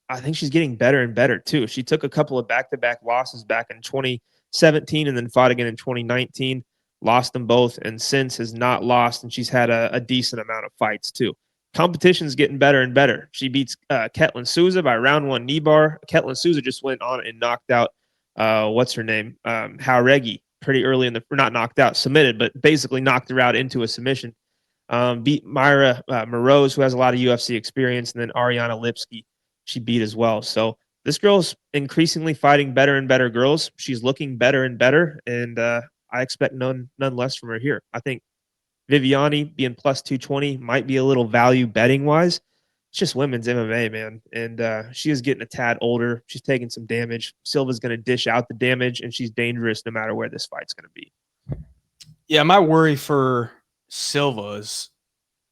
I think she's getting better and better, too. She took a couple of back-to-back losses back in 2017 and then fought again in 2019, lost them both, and since has not lost, and she's had a decent amount of fights, too. Competition's getting better and better. She beats Ketlin Souza by round 1 knee bar. Ketlin Souza just went on and knocked out, what's her name, Jauregui pretty early in the – not knocked out, submitted, but basically knocked her out into a submission. Beat Myra Moroz, who has a lot of UFC experience, and then Ariana Lipski she beat as well. So this girl's increasingly fighting better and better girls. She's looking better and better, and I expect none less from her here. I think Viviane being plus 220 might be a little value betting wise. It's just women's MMA, man. And she is getting a tad older. She's taking some damage. Silva's going to dish out the damage, and she's dangerous no matter where this fight's going to be. Yeah, my worry for Silva is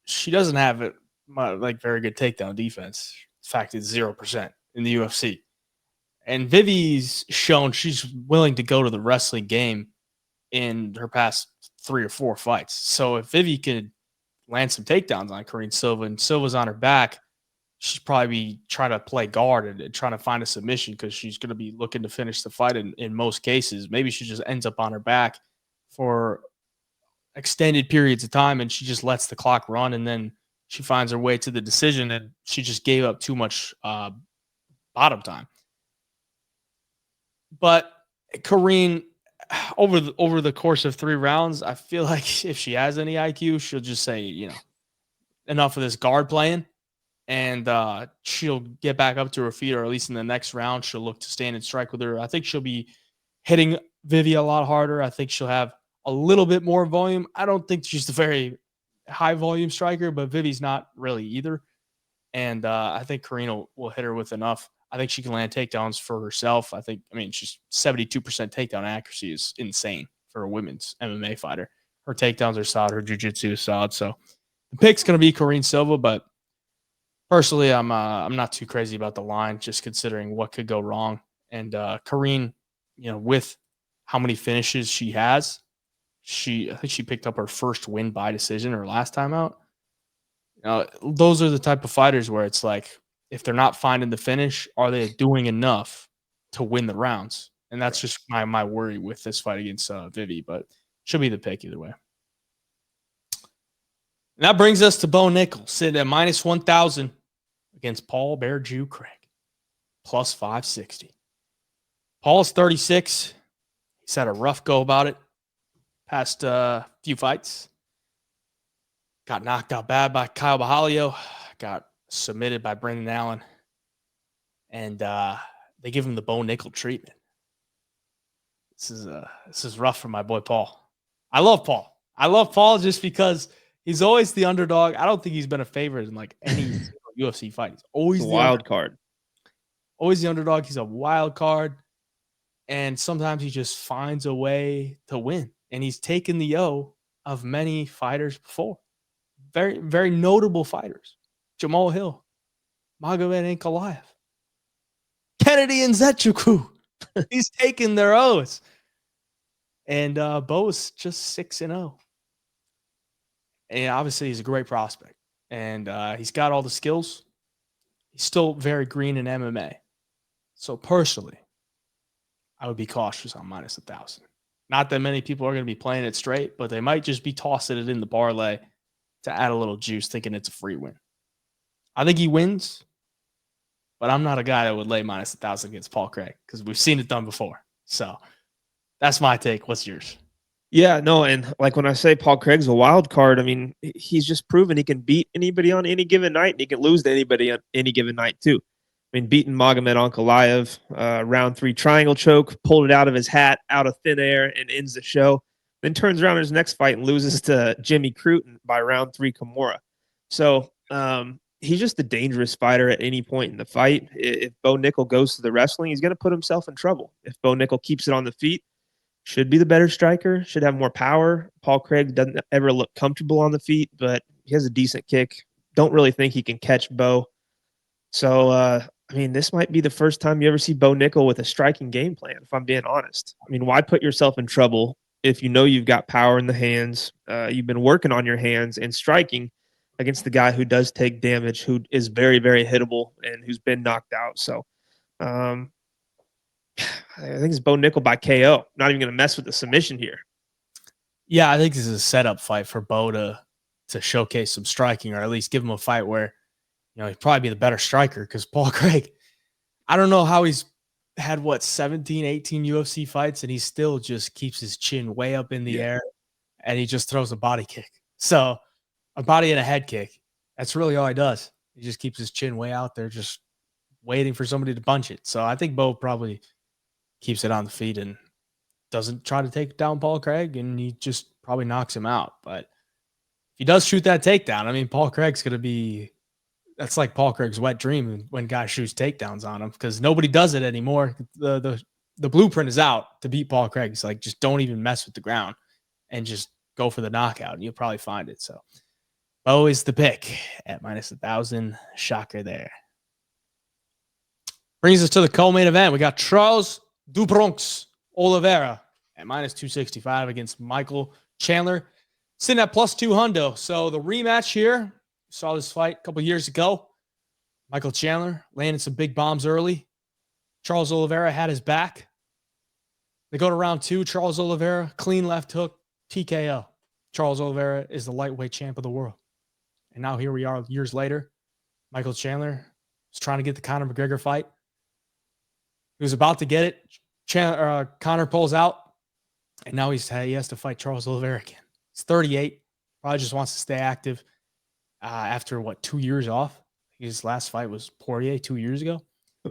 she doesn't have it very good takedown defense. In fact, it's 0% in the UFC. And Vivi's shown she's willing to go to the wrestling game in her past 3 or 4 fights. So if Vivi could land some takedowns on Kareem Silva and Silva's on her back, she'd probably be trying to play guard and trying to find a submission because she's going to be looking to finish the fight in most cases. Maybe she just ends up on her back for extended periods of time and she just lets the clock run and then she finds her way to the decision and she just gave up too much bottom time. But Kareem, over the course of 3 rounds, I feel like if she has any IQ, she'll just say, enough of this guard playing, and she'll get back up to her feet, or at least in the next round, she'll look to stand and strike with her. I think she'll be hitting Vivi a lot harder. I think she'll have a little bit more volume. I don't think she's a very high volume striker, but Vivi's not really either. And I think Kareem will hit her with enough. I think she can land takedowns for herself. She's 72% takedown accuracy is insane for a women's MMA fighter. Her takedowns are solid. Her jiu-jitsu is solid. So the pick's going to be Kareem Silva, but personally, I'm not too crazy about the line, just considering what could go wrong. And Kareem, with how many finishes she has, I think she picked up her first win by decision her last time out. Those are the type of fighters where it's like, if they're not finding the finish, are they doing enough to win the rounds? And that's just my worry with this fight against Vivi, but should be the pick either way. And that brings us to Bo Nickal, sitting at minus 1,000 against Paul Bear Jew Craig, plus 560. Paul's 36. He's had a rough go about it. Past few fights. Got knocked out bad by Kyle Bahalio. Got submitted by Brendan Allen. And they give him the Bo Nickal treatment. This is rough for my boy Paul. I love Paul. I love Paul just because he's always the underdog. I don't think he's been a favorite in like any UFC fight. He's always the the wild card. Always the underdog. He's a wild card. And sometimes he just finds a way to win. And he's taken the O of many fighters before. Very, very notable fighters. Jamal Hill, Magomed Ankalaev, Kennedy Nzechukwu. He's taken their O's. And Bo's just 6-0. And obviously he's a great prospect. And he's got all the skills. He's still very green in MMA. So personally, I would be cautious on minus 1,000. Not that many people are going to be playing it straight, but they might just be tossing it in the parlay to add a little juice, thinking it's a free win. I think he wins, but I'm not a guy that would lay minus 1,000 against Paul Craig because we've seen it done before. So that's my take. What's yours? Yeah, no, and like when I say Paul Craig's a wild card, I mean, he's just proven he can beat anybody on any given night, and he can lose to anybody on any given night too. I mean, beating Magomed Ankalaev, round 3 triangle choke, pulled it out of his hat, out of thin air, and ends the show. Then turns around in his next fight and loses to Jimmy Cruton by round 3 Kimura. So he's just a dangerous fighter at any point in the fight. If Bo Nickal goes to the wrestling, he's going to put himself in trouble. If Bo Nickal keeps it on the feet, should be the better striker, should have more power. Paul Craig doesn't ever look comfortable on the feet, but he has a decent kick. Don't really think he can catch Bo. So, I mean, this might be the first time you ever see Bo Nickal with a striking game plan, if I'm being honest. I mean, why put yourself in trouble if you know you've got power in the hands, you've been working on your hands and striking against the guy who does take damage, who is very, very hittable, and who's been knocked out. So, I think it's Bo Nickal by KO. Not even going to mess with the submission here. Yeah, I think this is a setup fight for Bo to showcase some striking, or at least give him a fight where, you know, he'd probably be the better striker because Paul Craig, I don't know how he's had, 17, 18 UFC fights, and he still just keeps his chin way up in the air, and he just throws a body kick. So a body and a head kick, that's really all he does. He just keeps his chin way out there, just waiting for somebody to punch it. So I think Bo probably keeps it on the feet and doesn't try to take down Paul Craig, and he just probably knocks him out. But if he does shoot that takedown, I mean, Paul Craig's going to be – that's like Paul Craig's wet dream when guys shoots takedowns on him because nobody does it anymore. The blueprint is out to beat Paul Craig. It's like just don't even mess with the ground and just go for the knockout, and you'll probably find it. So Bo is the pick at minus 1,000. Shocker there. Brings us to the co-main event. We got Charles do Bronx Oliveira at minus 265 against Michael Chandler, sitting at plus 200. So the rematch here, saw this fight a couple years ago. Michael Chandler landed some big bombs early. Charles Oliveira had his back. They go to round 2. Charles Oliveira, clean left hook, TKO. Charles Oliveira is the lightweight champ of the world. And now here we are years later. Michael Chandler is trying to get the Conor McGregor fight. He was about to get it. Conor pulls out, and now he has to fight Charles Oliveira again. He's 38. Probably just wants to stay active after, 2 years off? His last fight was Poirier 2 years ago.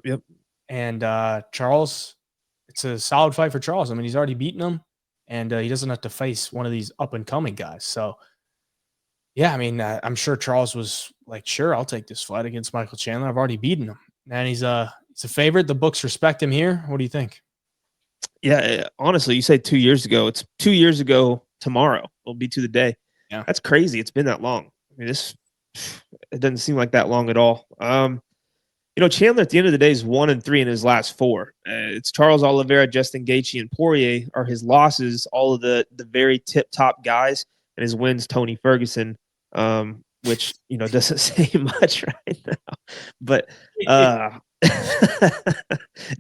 Yep. And Charles, it's a solid fight for Charles. I mean, he's already beaten him, and he doesn't have to face one of these up-and-coming guys. So, yeah, I mean, I'm sure Charles was like, sure, I'll take this fight against Michael Chandler. I've already beaten him. And he's a favorite. The books respect him here. What do you think? Yeah, honestly, you say 2 years ago. It's 2 years ago tomorrow. It'll be to the day. Yeah. That's crazy. It's been that long. I mean, it doesn't seem like that long at all. Chandler at the end of the day is 1-3 in his last 4. It's Charles Oliveira, Justin Gaethje, and Poirier are his losses. All of the very tip-top guys, and his wins, Tony Ferguson, which doesn't say much right now. But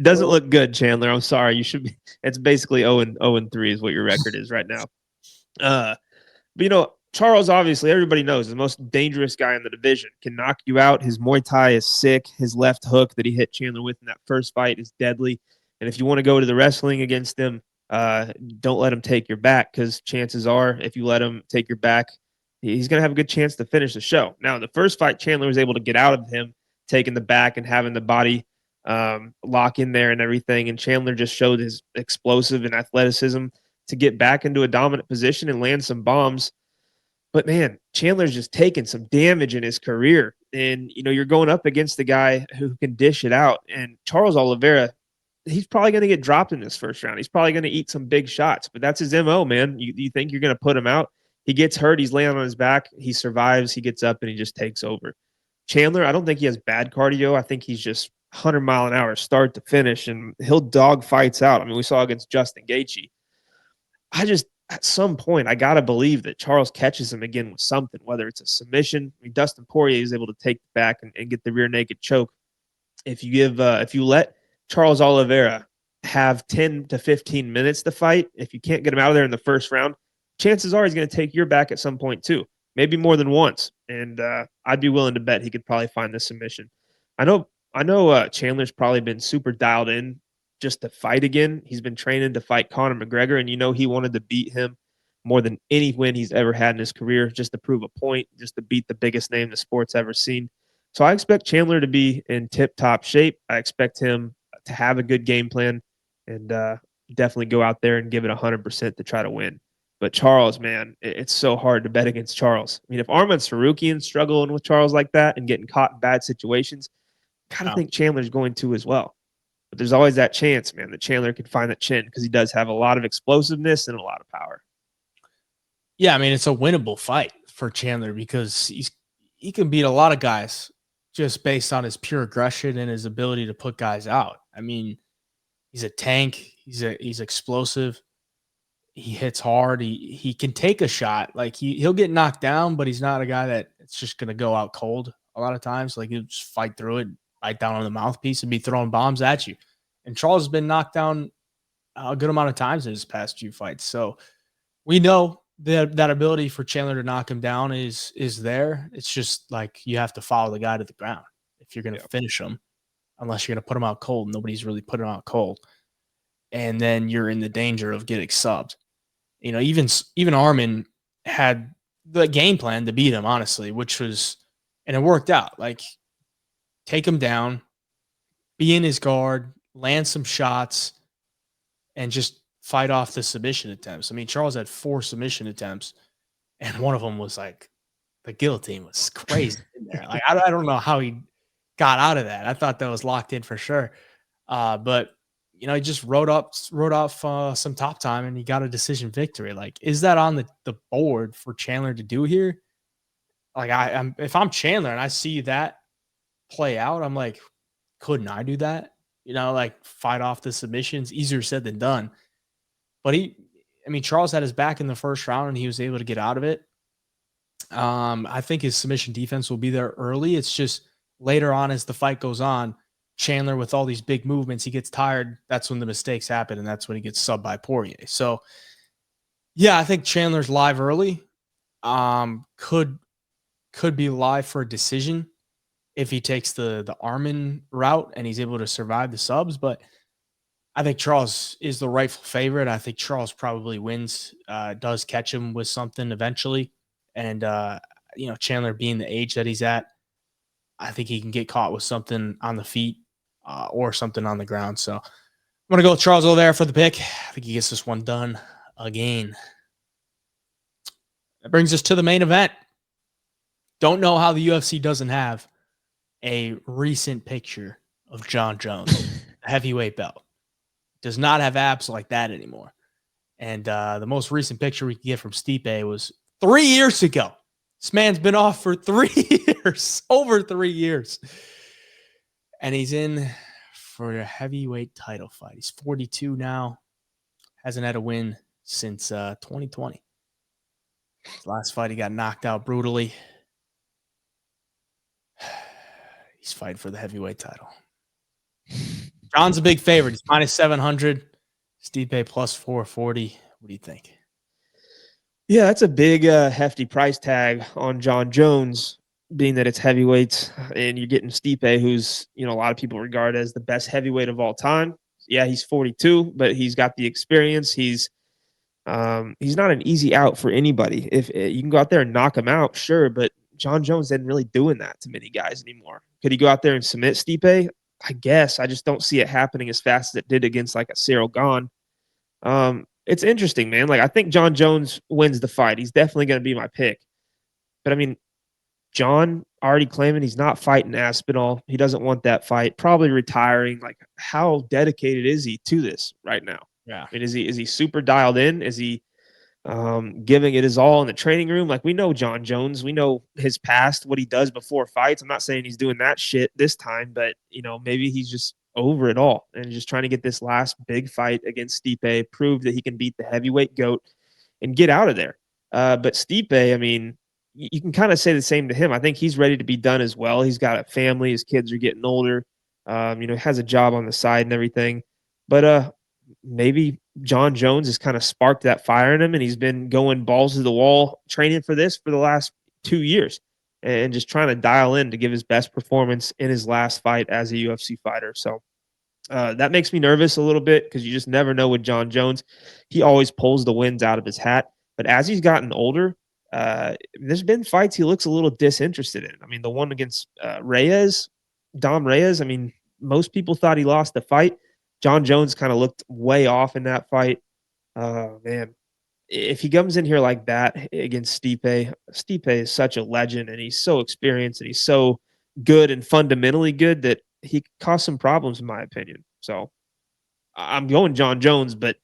Doesn't look good, Chandler. I'm sorry. You should be. It's basically 0-3 is what your record is right now. But Charles, obviously, everybody knows the most dangerous guy in the division. Can knock you out. His Muay Thai is sick. His left hook that he hit Chandler with in that first fight is deadly. And if you want to go to the wrestling against him, don't let him take your back, because chances are, if you let him take your back, he's going to have a good chance to finish the show. Now, in the first fight, Chandler was able to get out of him, taking the back and having the body lock in there and everything. And Chandler just showed his explosive and athleticism to get back into a dominant position and land some bombs. But man, Chandler's just taken some damage in his career. And, you're going up against the guy who can dish it out. And Charles Oliveira, he's probably going to get dropped in this first round. He's probably going to eat some big shots, but that's his MO, man. You think you're going to put him out? He gets hurt. He's laying on his back. He survives. He gets up and he just takes over. Chandler, I don't think he has bad cardio. I think he's just 100-mile-an-hour start to finish, and he'll dog fights out. I mean, we saw against Justin Gaethje. At some point, I got to believe that Charles catches him again with something, whether it's a submission. I mean, Dustin Poirier is able to take back and get the rear naked choke. If you let Charles Oliveira have 10 to 15 minutes to fight, if you can't get him out of there in the first round, chances are he's going to take your back at some point too, maybe more than once. And I'd be willing to bet he could probably find the submission. I know Chandler's probably been super dialed in just to fight again. He's been training to fight Conor McGregor, and he wanted to beat him more than any win he's ever had in his career, just to prove a point, just to beat the biggest name the sport's ever seen. So I expect Chandler to be in tip-top shape. I expect him to have a good game plan and definitely go out there and give it 100% to try to win. But Charles, man, it's so hard to bet against Charles. I mean, if Arman Sarukian's struggling with Charles like that and getting caught in bad situations, kind of think Chandler's going to as well. But there's always that chance, man, that Chandler can find that chin, because he does have a lot of explosiveness and a lot of power. Yeah, I mean, it's a winnable fight for Chandler because he can beat a lot of guys just based on his pure aggression and his ability to put guys out. I mean, he's a tank. He's explosive. He hits hard. He can take a shot. Like he'll get knocked down, but he's not a guy that's just gonna go out cold a lot of times. Like he'll just fight through it, bite down on the mouthpiece, and be throwing bombs at you. And Charles has been knocked down a good amount of times in his past few fights. So we know that ability for Chandler to knock him down is there. It's just like you have to follow the guy to the ground if you're going to finish him, unless you're going to put him out cold. Nobody's really put him out cold. And then you're in the danger of getting subbed. Even Arman had the game plan to beat him, honestly, which was, and it worked out. Like, take him down, be in his guard, land some shots, and just fight off the submission attempts. I mean, Charles had 4 submission attempts, and one of them was like the guillotine was crazy in there. Like, I don't know how he got out of that. I thought that was locked in for sure. But he just wrote off some top time, and he got a decision victory. Like, is that on the board for Chandler to do here? Like, if I'm Chandler and I see that play out, I'm like, couldn't I do that? Like, fight off the submissions. Easier said than done. But Charles had his back in the first round, and he was able to get out of it. I think his submission defense will be there early. It's just later on, as the fight goes on, Chandler, with all these big movements, he gets tired. That's when the mistakes happen, and that's when he gets subbed by Poirier. So, yeah, I think Chandler's live early. Could be live for a decision if he takes the Arman route and he's able to survive the subs. But I think Charles is the rightful favorite. I think Charles probably wins, does catch him with something eventually. And, Chandler being the age that he's at, I think he can get caught with something on the feet or something on the ground. So I'm going to go with Charles over there for the pick. I think he gets this one done again. That brings us to the main event. Don't know how the UFC doesn't have a recent picture of John Jones, heavyweight belt. Does not have abs like that anymore. And the most recent picture we can get from Stipe was 3 years ago. This man's been off for 3 years, over 3 years. And he's in for a heavyweight title fight. He's 42 now. Hasn't had a win since 2020. His last fight, he got knocked out brutally. He's fighting for the heavyweight title. John's a big favorite. He's minus 700. Stipe plus 440. What do you think? Yeah, that's a big, hefty price tag on John Jones, being that it's heavyweights, and you're getting Stipe, who's a lot of people regard as the best heavyweight of all time. Yeah, he's 42, but he's got the experience. He's not an easy out for anybody. If you can go out there and knock him out, sure, but John Jones isn't really doing that to many guys anymore. Could he go out there and submit Stipe? I guess. I just don't see it happening as fast as it did against like a Cyril Gahn. It's interesting, man. Like I think John Jones wins the fight. He's definitely going to be my pick. But I mean, John already claiming he's not fighting Aspinall. He doesn't want that fight. Probably retiring. Like, how dedicated is he to this right now? Yeah. I mean, is he super dialed in? Is he giving it his all in the training room? Like, we know John Jones. We know his past, what he does before fights. I'm not saying he's doing that shit this time, but maybe he's just over it all and just trying to get this last big fight against Stipe, prove that he can beat the heavyweight GOAT and get out of there. But Stipe, I mean, you can kind of say the same to him. I think he's ready to be done as well. He's got a family. His kids are getting older. Has a job on the side and everything. But maybe John Jones has kind of sparked that fire in him, and he's been going balls to the wall training for this for the last 2 years and just trying to dial in to give his best performance in his last fight as a UFC fighter. So that makes me nervous a little bit because you just never know with John Jones. He always pulls the wins out of his hat. But as he's gotten older, there's been fights he looks a little disinterested in. I mean, the one against Dom Reyes, I mean, most people thought he lost the fight. John Jones kind of looked way off in that fight. Man, if he comes in here like that against Stipe is such a legend, and he's so experienced, and he's so good and fundamentally good that he could cause some problems, in my opinion. So I'm going John Jones, but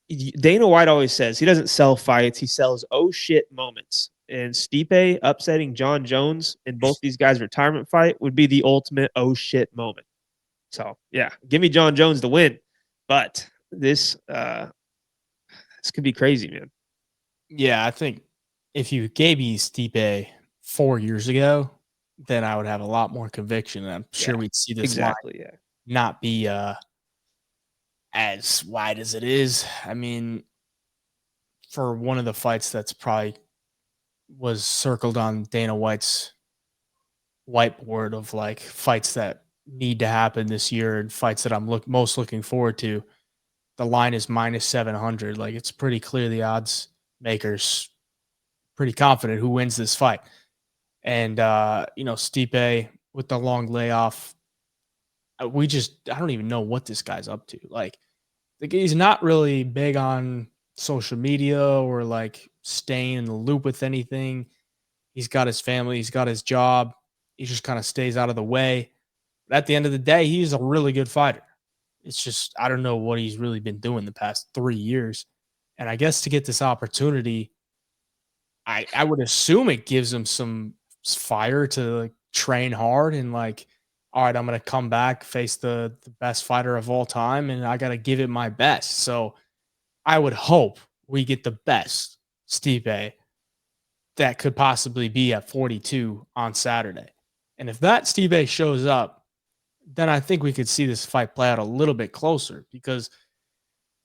Dana White always says he doesn't sell fights. He sells oh shit moments. And Stipe upsetting John Jones in both these guys' retirement fight would be the ultimate oh shit moment. So yeah, give me John Jones to win. But this could be crazy, man. Yeah, I think if you gave me Stipe 4 years ago, then I would have a lot more conviction. And I'm sure we'd see this line not be as wide as it is. I mean, for one of the fights that's probably was circled on Dana White's whiteboard of like fights that need to happen this year and fights that I'm most looking forward to, the line is minus 700. Like, it's pretty clear the odds makers pretty confident who wins this fight. And Stipe with the long layoff, I don't even know what this guy's up to. Like, he's not really big on social media or like staying in the loop with anything. He's got his family, he's got his job. He just kind of stays out of the way. But at the end of the day, he's a really good fighter. It's just, I don't know what he's really been doing the past 3 years. And I guess to get this opportunity, I would assume it gives him some fire to like train hard and like, all right, I'm going to come back, face the best fighter of all time, and I got to give it my best. So I would hope we get the best Stipe that could possibly be at 42 on Saturday. And if that Stipe shows up, then I think we could see this fight play out a little bit closer because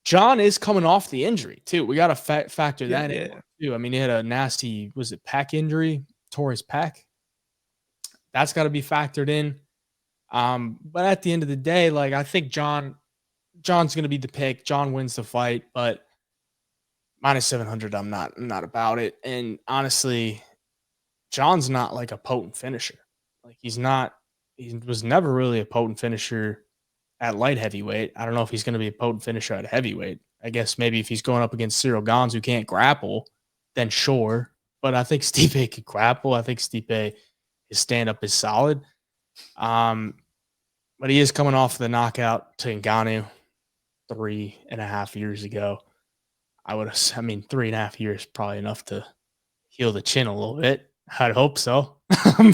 John is coming off the injury too. We got to factor that in too. I mean, he had a nasty, was it pec injury? Tore his pec. That's got to be factored in. But at the end of the day, like I think John's going to be the pick. John wins the fight, but minus 700, I'm not about it. And honestly, John's not like a potent finisher. Like he was never really a potent finisher at light heavyweight. I don't know if he's going to be a potent finisher at heavyweight. I guess maybe if he's going up against Cyril Gahns who can't grapple, then sure. But I think Stipe could grapple. I think Stipe, his stand-up is solid. But he is coming off the knockout to Ngannou 3.5 years ago. 3.5 years probably enough to heal the chin a little bit. I'd hope so.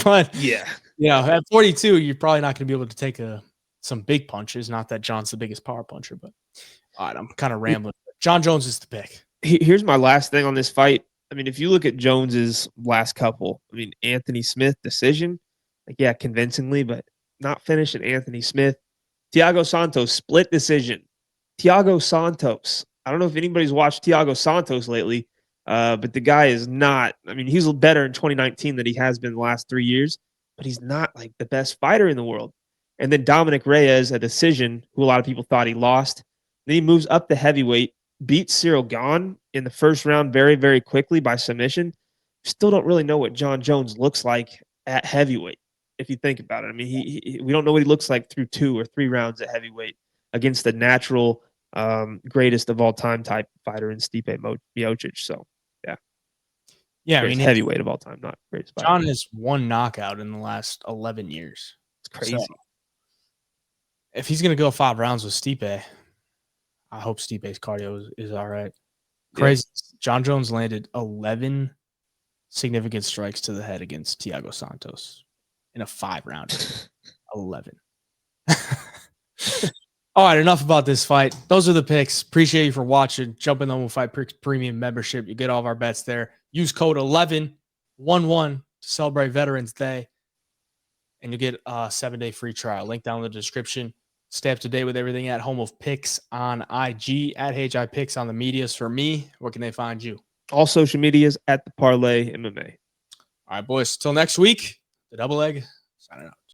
But at 42, you're probably not going to be able to take some big punches. Not that John's the biggest power puncher, but all right, I'm kind of rambling. John Jones is the pick. Here's my last thing on this fight. I mean, if you look at Jones's last couple, I mean, Anthony Smith decision, convincingly, but not finishing Anthony Smith. Thiago Santos, split decision. Thiago Santos. I don't know if anybody's watched Thiago Santos lately, but the guy is not. I mean, he's better in 2019 than he has been the last 3 years, but he's not like the best fighter in the world. And then Dominic Reyes, a decision, who a lot of people thought he lost. Then he moves up to heavyweight, beats Cyril Gahn in the first round very, very quickly by submission. Still don't really know what John Jones looks like at heavyweight, if you think about it. I mean, we don't know what he looks like through 2 or 3 rounds at heavyweight against the natural greatest of all time type fighter in Stipe Miocic. So, Yeah, I greatest mean, heavyweight of all time, not greatest fighter. John has 1 knockout in the last 11 years. It's crazy. So, if he's going to go 5 rounds with Stipe, I hope Stipe's cardio is all right. Crazy. Yeah. John Jones landed 11 significant strikes to the head against Thiago Santos in a 5-round. 11. All right, enough about this fight. Those are the picks. Appreciate you for watching. Jump in the Home Fight Premium membership. You get all of our bets there. Use code 1111 to celebrate Veterans Day, and you get a 7-day free trial. Link down in the description. Stay up to date with everything at Home of Picks on IG, at HI Picks on the medias. For me, where can they find you? All social medias at the Parlay MMA. All right, boys. Till next week, the Double Leg signing out.